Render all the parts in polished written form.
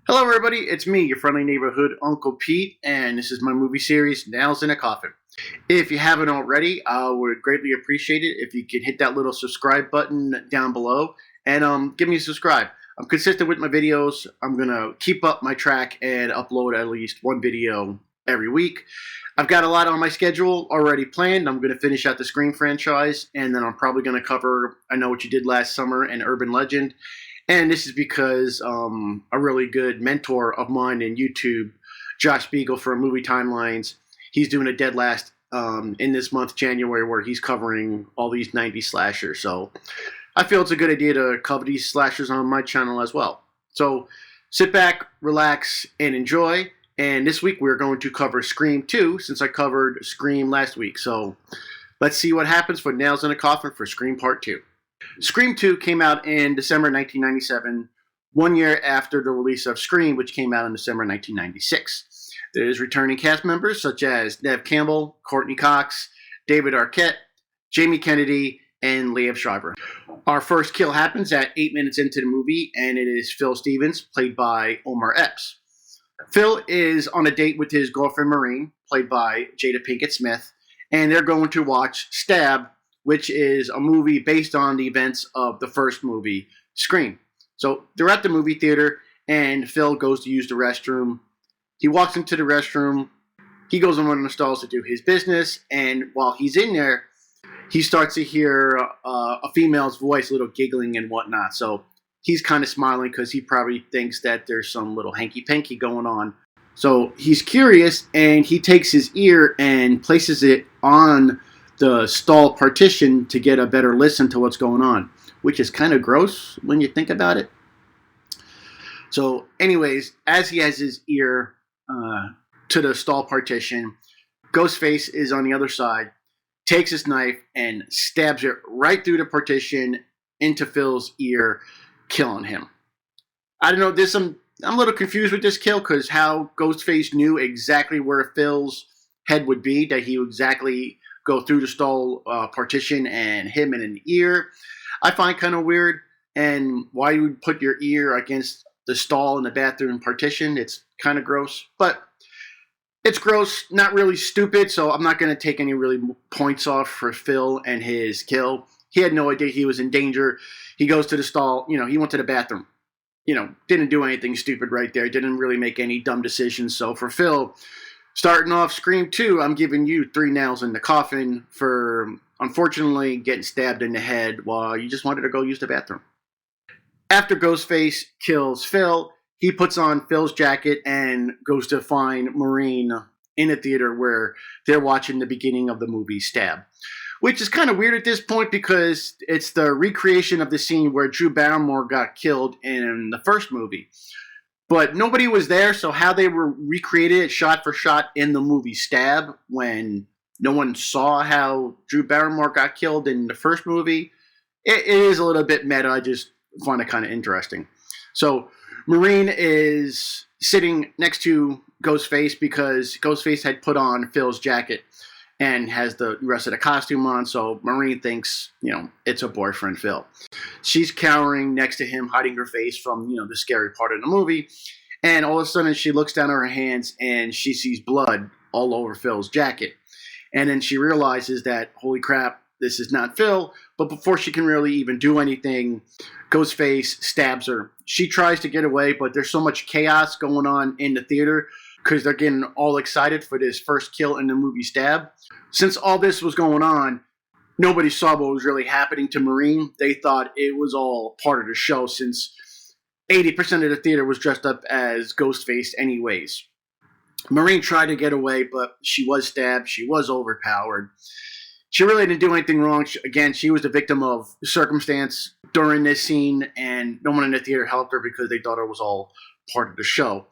Hello, everybody. It's me, your friendly neighborhood Uncle Pete, and this is my movie series, Nails in a Coffin. If you haven't already, I would greatly appreciate it if you could hit that little subscribe button down below and give me a subscribe. I'm consistent with my videos. I'm going to keep up my track and upload at least one video every week. I've got a lot on my schedule already planned. I'm going to finish out the Scream franchise, and then I'm probably going to cover I Know What You Did Last Summer and Urban Legend. And this is because a really good mentor of mine in YouTube, Josh Beagle from Movie Timelines, he's doing a dead last in this month, January, where he's covering all these 90s slashers. So I feel it's a good idea to cover these slashers on my channel as well. So sit back, relax, and enjoy. And this week we're going to cover Scream 2, since I covered Scream last week. So let's see what happens for Nails in a Coffin for Scream Part 2. Scream 2 came out in December 1997, 1 year after the release of Scream, which came out in December 1996. There's returning cast members such as Neve Campbell, Courtney Cox, David Arquette, Jamie Kennedy, and Liev Schreiber. Our first kill happens at 8 minutes into the movie, and it is Phil Stevens, played by Omar Epps. Phil is on a date with his girlfriend Maureen, played by Jada Pinkett Smith, and they're going to watch Stab, which is a movie based on the events of the first movie, Scream. So they're at the movie theater, and Phil goes to use the restroom. He walks into the restroom. He goes in one of the stalls to do his business, and while he's in there, he starts to hear a female's voice, a little giggling and whatnot. So he's kind of smiling because he probably thinks that there's some little hanky-panky going on. So he's curious, and he takes his ear and places it on the stall partition to get a better listen to what's going on, which is kind of gross when you think about it. So anyways, as he has his ear to the stall partition, Ghostface is on the other side, takes his knife and stabs it right through the partition into Phil's ear, killing him. I don't know, I'm a little confused with this kill because how Ghostface knew exactly where Phil's head would be, that he would exactly go through the stall partition and hit him in an ear. I find kind of weird. And why you would put your ear against the stall in the bathroom partition, it's kind of gross. But it's gross, not really stupid, so I'm not going to take any really points off for Phil and his kill. He had no idea he was in danger. He goes to the stall, he went to the bathroom. Didn't do anything stupid right there. Didn't really make any dumb decisions. So for Phil, starting off Scream 2, I'm giving you 3 nails in the coffin for, unfortunately, getting stabbed in the head while you just wanted to go use the bathroom. After Ghostface kills Phil, he puts on Phil's jacket and goes to find Maureen in a theater where they're watching the beginning of the movie Stab, which is kind of weird at this point because it's the recreation of the scene where Drew Barrymore got killed in the first movie. But nobody was there, so how they were recreated it shot for shot in the movie Stab when no one saw how Drew Barrymore got killed in the first movie, it is a little bit meta. I just find it kind of interesting. So Maureen is sitting next to Ghostface because Ghostface had put on Phil's jacket and has the rest of the costume on, so Maureen thinks, it's her boyfriend, Phil. She's cowering next to him, hiding her face from, the scary part of the movie, and all of a sudden she looks down at her hands and she sees blood all over Phil's jacket. And then she realizes that, holy crap, this is not Phil, but before she can really even do anything, Ghostface stabs her. She tries to get away, but there's so much chaos going on in the theater because they're getting all excited for this first kill in the movie Stab. Since all this was going on, nobody saw what was really happening to Maureen. They thought it was all part of the show since 80% of the theater was dressed up as Ghostface anyways. Maureen tried to get away, but she was stabbed. She was overpowered. She really didn't do anything wrong. Again, she was the victim of circumstance during this scene, and no one in the theater helped her because they thought it was all part of the show.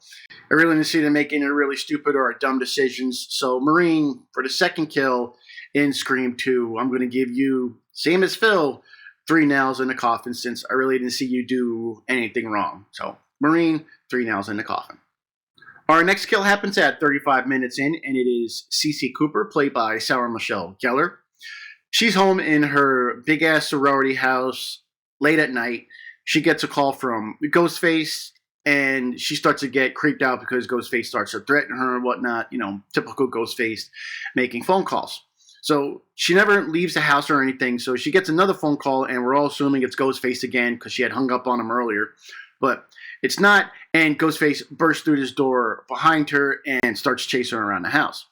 I really didn't see them making any really stupid or dumb decisions. So Maureen, for the second kill in Scream 2, I'm going to give you, same as Phil, 3 nails in the coffin since I really didn't see you do anything wrong. So Maureen, 3 nails in the coffin. Our next kill happens at 35 minutes in, and it is Cece Cooper, played by Sarah Michelle Gellar. She's home in her big-ass sorority house late at night. She gets a call from Ghostface and she starts to get creeped out because Ghostface starts to threaten her and whatnot. Typical Ghostface making phone calls. So she never leaves the house or anything. So she gets another phone call, and we're all assuming it's Ghostface again because she had hung up on him earlier. But it's not, and Ghostface bursts through this door behind her and starts chasing her around the house.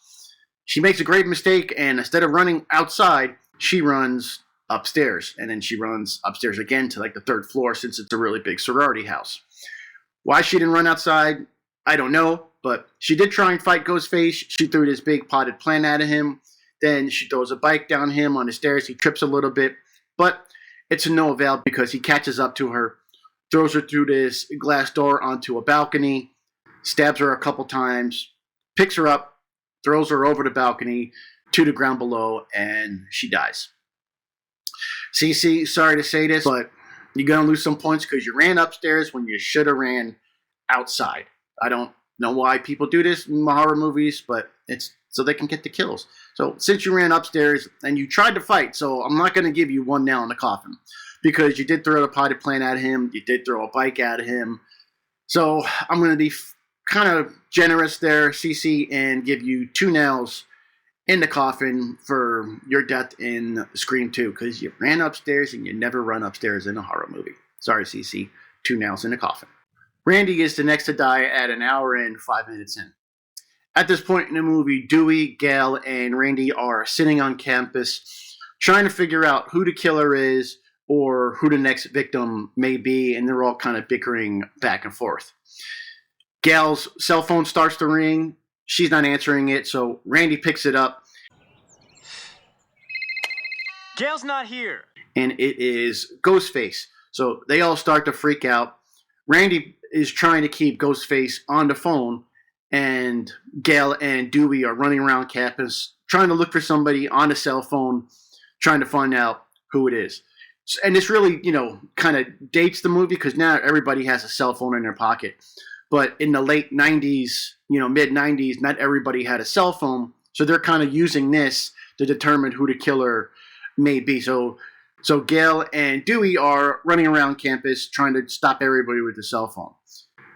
She makes a great mistake, and instead of running outside, she runs upstairs. And then she runs upstairs again to like the third floor since it's a really big sorority house. Why she didn't run outside, I don't know. But she did try and fight Ghostface. She threw this big potted plant at him. Then she throws a bike down him on the stairs. He trips a little bit. But it's of no avail because he catches up to her, throws her through this glass door onto a balcony, stabs her a couple times, picks her up, throws her over the balcony to the ground below, and she dies. Cece, sorry to say this, but you're going to lose some points because you ran upstairs when you should have ran outside. I don't know why people do this in horror movies, but it's so they can get the kills. So since you ran upstairs and you tried to fight, so I'm not going to give you one nail in the coffin because you did throw a potted plant at him, you did throw a bike at him. So I'm going to be kind of generous there, Cece, and give you 2 nails in the coffin for your death in Scream 2 because you ran upstairs and you never run upstairs in a horror movie. Sorry, Cece. 2 nails in the coffin. Randy is the next to die at 1 hour and 5 minutes in. At this point in the movie, Dewey, Gail, and Randy are sitting on campus trying to figure out who the killer is or who the next victim may be, and they're all kind of bickering back and forth. Gail's cell phone starts to ring. She's not answering it, so Randy picks it up. Gail's not here. And it is Ghostface. So they all start to freak out. Randy is trying to keep Ghostface on the phone, and Gail and Dewey are running around campus trying to look for somebody on a cell phone, trying to find out who it is. And this really, kind of dates the movie because now everybody has a cell phone in their pocket. But in the late 90s, mid 90s, not everybody had a cell phone. So they're kind of using this to determine who the killer may be. So Gail and Dewey are running around campus trying to stop everybody with the cell phone.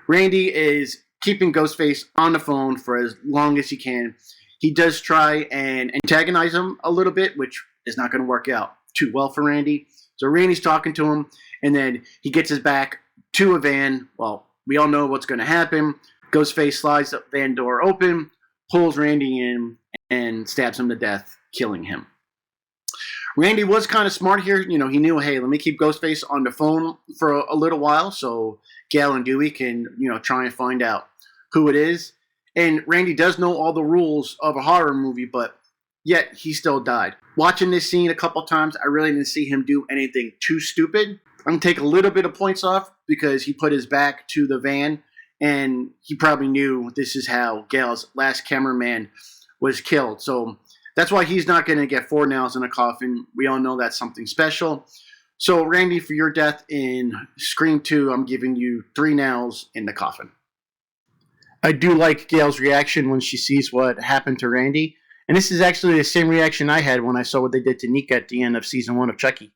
Randy is keeping Ghostface on the phone for as long as he can. He does try and antagonize him a little bit, which is not going to work out too well for Randy. So Randy's talking to him, and then he gets his back to a van. Well, we all know what's going to happen. Ghostface slides the van door open, pulls Randy in, and stabs him to death, killing him. Randy was kind of smart here. He knew, hey, let me keep Ghostface on the phone for a little while so Gail and Dewey can, try and find out who it is. And Randy does know all the rules of a horror movie, but yet he still died. Watching this scene a couple times, I really didn't see him do anything too stupid. I'm going to take a little bit of points off because he put his back to the van, and he probably knew this is how Gail's last cameraman was killed. So that's why he's not going to get 4 nails in a coffin. We all know that's something special. So, Randy, for your death in Scream 2, I'm giving you 3 nails in the coffin. I do like Gail's reaction when she sees what happened to Randy. And this is actually the same reaction I had when I saw what they did to Nika at the end of Season 1 of Chucky.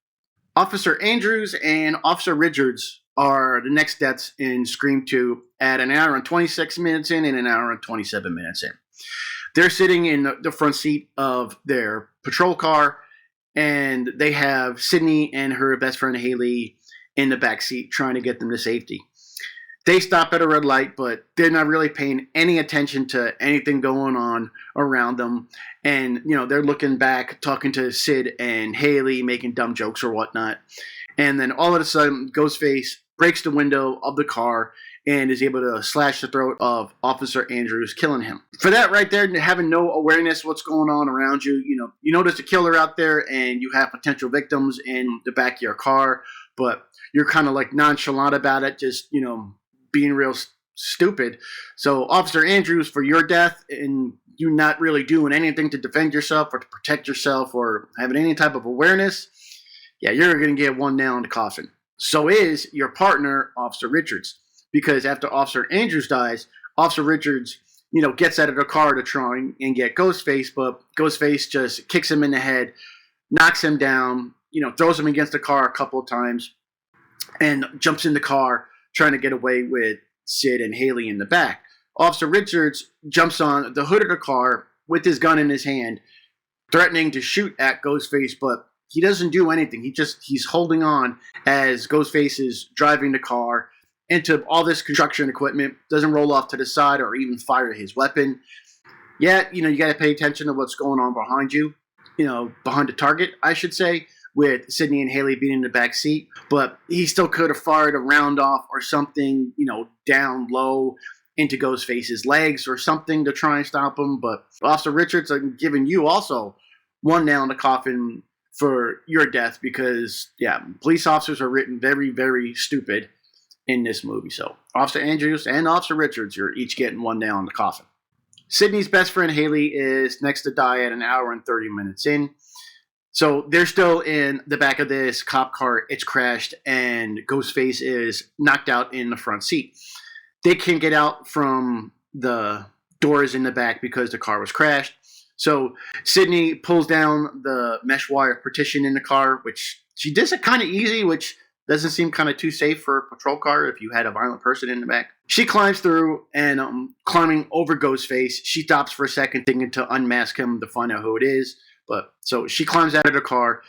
Officer Andrews and Officer Richards are the next deaths in Scream 2 at 1 hour and 26 minutes in and 1 hour and 27 minutes in. They're sitting in the front seat of their patrol car, and they have Sydney and her best friend Haley in the back seat trying to get them to safety. They stop at a red light, but they're not really paying any attention to anything going on around them. And, they're looking back, talking to Sid and Haley, making dumb jokes or whatnot. And then all of a sudden, Ghostface breaks the window of the car and is able to slash the throat of Officer Andrews, killing him. For that right there, having no awareness what's going on around you, you know there's a killer out there and you have potential victims in the back of your car, but you're kind of like nonchalant about it, just, being real stupid. So Officer Andrews, for your death and you not really doing anything to defend yourself or to protect yourself or having any type of awareness, yeah, you're going to get 1 nail in the coffin. So is your partner, Officer Richards. Because after Officer Andrews dies, Officer Richards, gets out of the car to try and get Ghostface, but Ghostface just kicks him in the head, knocks him down, throws him against the car a couple of times, and jumps in the car trying to get away with Sid and Haley in the back. Officer Richards jumps on the hood of the car with his gun in his hand, threatening to shoot at Ghostface, but he doesn't do anything. He's holding on as Ghostface is driving the car into all this construction equipment, doesn't roll off to the side or even fire his weapon. Yet, you got to pay attention to what's going on behind you, behind the target, I should say, with Sidney and Haley being in the back seat. But he still could have fired a round off or something, down low into Ghostface's legs or something to try and stop him. But Officer Richards, I'm giving you also one nail in the coffin for your death because, police officers are written very, very stupid in this movie. So Officer Andrews and Officer Richards, you're each getting one nail in the coffin. Sidney's best friend Haley is next to die at an hour and 30 minutes in. So they're still in the back of this cop car. It's crashed and Ghostface is knocked out in the front seat. They can't get out from the doors in the back because the car was crashed. So Sidney pulls down the mesh wire partition in the car, which she does it kind of easy, which doesn't seem kind of too safe for a patrol car if you had a violent person in the back. She climbs through and climbing over Ghostface. She stops for a second thinking to unmask him to find out who it is. But so she climbs out of the car.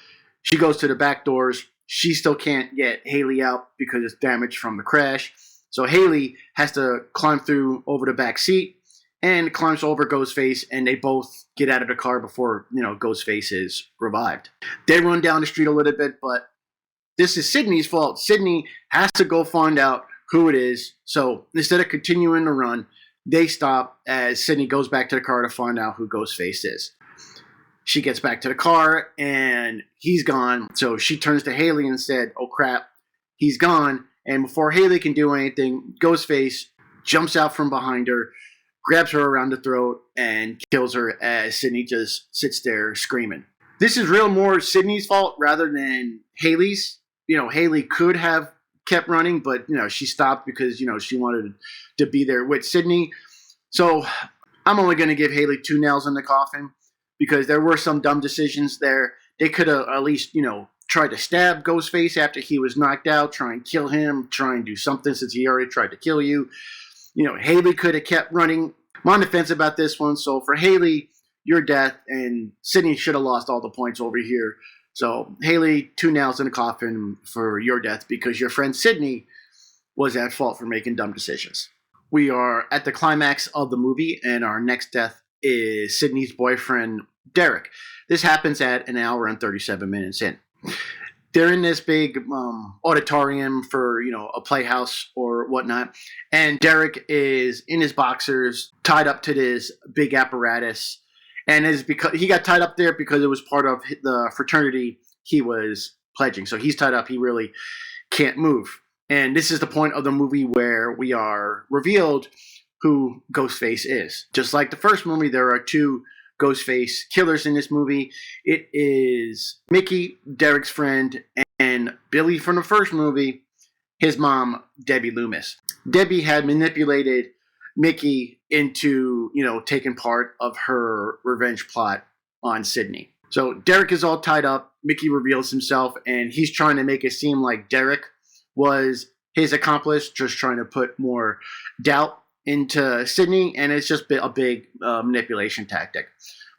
She goes to the back doors. She still can't get Haley out because it's damaged from the crash. So Haley has to climb through over the back seat and climbs over Ghostface, and they both get out of the car before, Ghostface is revived. They run down the street a little bit, but this is Sidney's fault. Sidney has to go find out who it is. So instead of continuing to run, they stop as Sidney goes back to the car to find out who Ghostface is. She gets back to the car, and he's gone. So she turns to Haley and said, "Oh, crap, he's gone." And before Haley can do anything, Ghostface jumps out from behind her, grabs her around the throat, and kills her as Sidney just sits there screaming. This is real more Sidney's fault rather than Haley's. Haley could have kept running, but, she stopped because, she wanted to be there with Sidney. So I'm only going to give Haley 2 nails in the coffin because there were some dumb decisions there. They could have at least, tried to stab Ghostface after he was knocked out, try and kill him, try and do something since he already tried to kill you. Haley could have kept running. I'm on the fence about this one. So for Haley, your death, and Sidney should have lost all the points over here. So Haley, 2 nails in the coffin for your death because your friend Sidney was at fault for making dumb decisions. We are at the climax of the movie, and our next death is Sidney's boyfriend, Derek. This happens at an hour and 37 minutes in. They're in this big auditorium for, a playhouse or whatnot. And Derek is in his boxers, tied up to this big apparatus. And he got tied up there because it was part of the fraternity he was pledging. So he's tied up. He really can't move. And this is the point of the movie where we are revealed who Ghostface is. Just like the first movie, there are 2 Ghostface killers in this movie. It is Mickey, Derek's friend, and Billy from the first movie, his mom, Debbie Loomis. Debbie had manipulated Mickey into, taking part of her revenge plot on Sidney. So Derek is all tied up. Mickey reveals himself, and he's trying to make it seem like Derek was his accomplice, just trying to put more doubt into Sidney, and it's just a big manipulation tactic.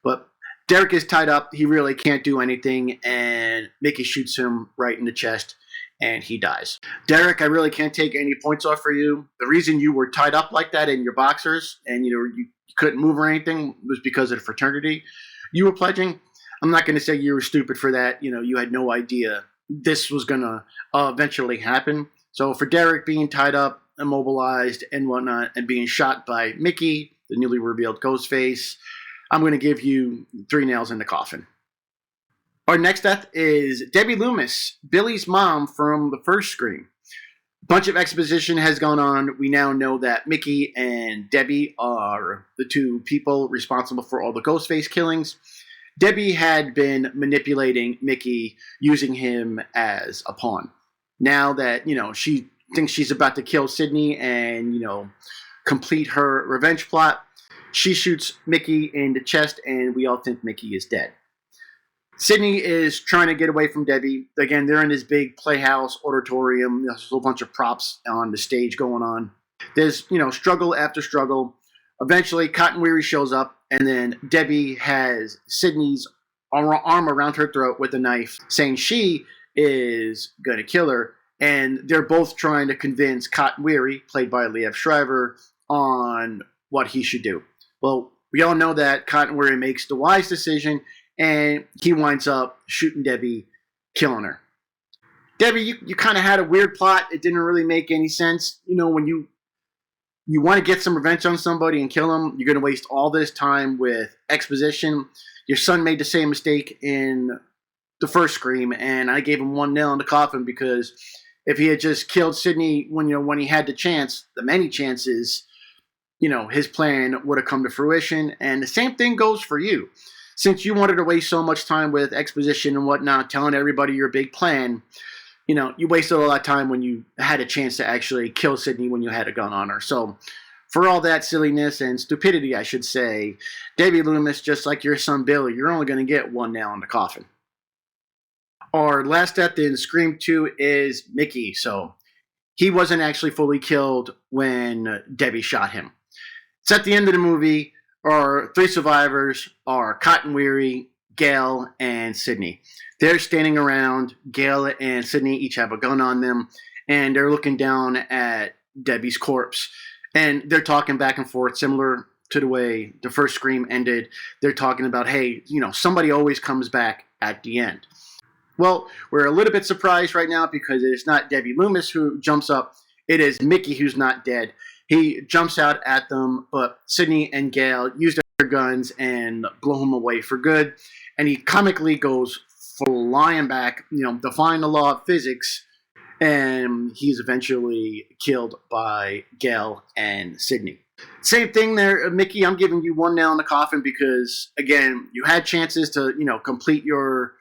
But Derek is tied up. He really can't do anything, and Mickey shoots him right in the chest, and he dies. Derek, I really can't take any points off for you. The reason you were tied up like that in your boxers and you couldn't move or anything was because of the fraternity you were pledging. I'm not going to say you were stupid for that. You had no idea this was going to eventually happen. So for Derek being tied up, immobilized, and whatnot, and being shot by Mickey, the newly revealed Ghostface, I'm going to give you 3 nails in the coffin. Our next death is Debbie Loomis, Billy's mom from the first Scream. A bunch of exposition has gone on. We now know that Mickey and Debbie are the 2 people responsible for all the Ghostface killings. Debbie had been manipulating Mickey, using him as a pawn. Now that, she thinks she's about to kill Sidney and, complete her revenge plot, she shoots Mickey in the chest, and we all think Mickey is dead. Sidney is trying to get away from Debbie. Again, they're in this big playhouse auditorium. There's a whole bunch of props on the stage going on. There's, struggle after struggle. Eventually, Cotton Weary shows up, and then Debbie has Sydney's arm around her throat with a knife, saying she is going to kill her. And they're both trying to convince Cotton Weary, played by Liev Schreiber, on what he should do. Well, we all know that Cotton Weary makes the wise decision, and he winds up shooting Debbie, killing her. Debbie, you kind of had a weird plot. It didn't really make any sense. When you want to get some revenge on somebody and kill them, you're going to waste all this time with exposition. Your son made the same mistake in the first Scream, and I gave him one nail in the coffin because if he had just killed Sidney when he had the chance, the many chances, his plan would have come to fruition. And the same thing goes for you. Since you wanted to waste so much time with exposition and whatnot, telling everybody your big plan, you wasted a lot of time when you had a chance to actually kill Sidney when you had a gun on her. So for all that silliness and stupidity, I should say, Debbie Loomis, just like your son Billy, you're only going to get one nail in the coffin. Our last death in Scream 2 is Mickey. So he wasn't actually fully killed when Debbie shot him. It's at the end of the movie. Our three survivors are Cotton Weary, Gail, and Sidney. They're standing around. Gail and Sidney each have a gun on them, and they're looking down at Debbie's corpse. And they're talking back and forth, similar to the way the first Scream ended. They're talking about, hey, somebody always comes back at the end. Well, we're a little bit surprised right now because it's not Debbie Loomis who jumps up. It is Mickey who's not dead. He jumps out at them, but Sidney and Gail use their guns and blow him away for good. And he comically goes flying back, defying the law of physics. And he's eventually killed by Gail and Sidney. Same thing there, Mickey. I'm giving you one nail in the coffin because, again, you had chances to, complete your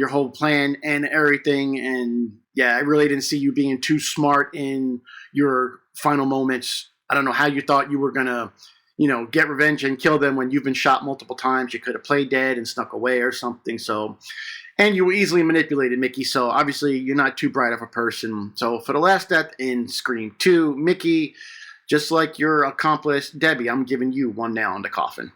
whole plan and everything. And yeah, I really didn't see you being too smart in your final moments. I don't know how you thought you were going to, get revenge and kill them when you've been shot multiple times. You could have played dead and snuck away or something. So, and you were easily manipulated, Mickey. So obviously you're not too bright of a person. So for the last death in Scream 2, Mickey, just like your accomplice, Debbie, I'm giving you one nail in the coffin.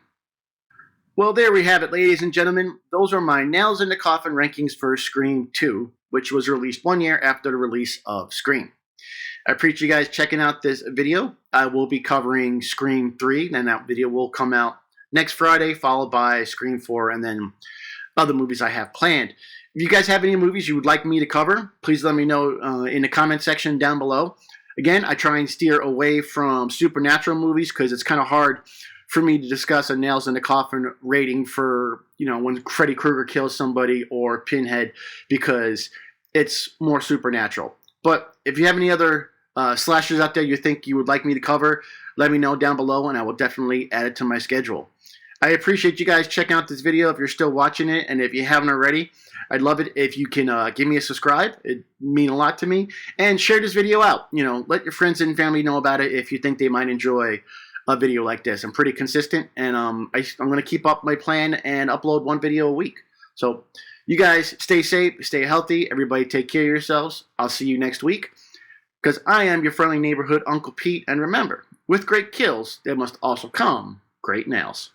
Well, there we have it, ladies and gentlemen. Those are my Nails in the Coffin rankings for Scream 2, which was released 1 year after the release of Scream. I appreciate you guys checking out this video. I will be covering Scream 3, and that video will come out next Friday, followed by Scream 4, and then other movies I have planned. If you guys have any movies you would like me to cover, please let me know in the comment section down below. Again, I try and steer away from supernatural movies because it's kind of hard for me to discuss a Nails in the Coffin rating for, when Freddy Krueger kills somebody or Pinhead because it's more supernatural. But if you have any other slashers out there you think you would like me to cover, let me know down below and I will definitely add it to my schedule. I appreciate you guys checking out this video if you're still watching it, and if you haven't already, I'd love it if you can give me a subscribe. It'd mean a lot to me. And share this video out. Let your friends and family know about it if you think they might enjoy a video like this. I'm pretty consistent, and I'm going to keep up my plan and upload one video a week. So you guys stay safe, stay healthy. Everybody take care of yourselves. I'll see you next week because I am your friendly neighborhood Uncle Pete. And remember, with great kills, there must also come great nails.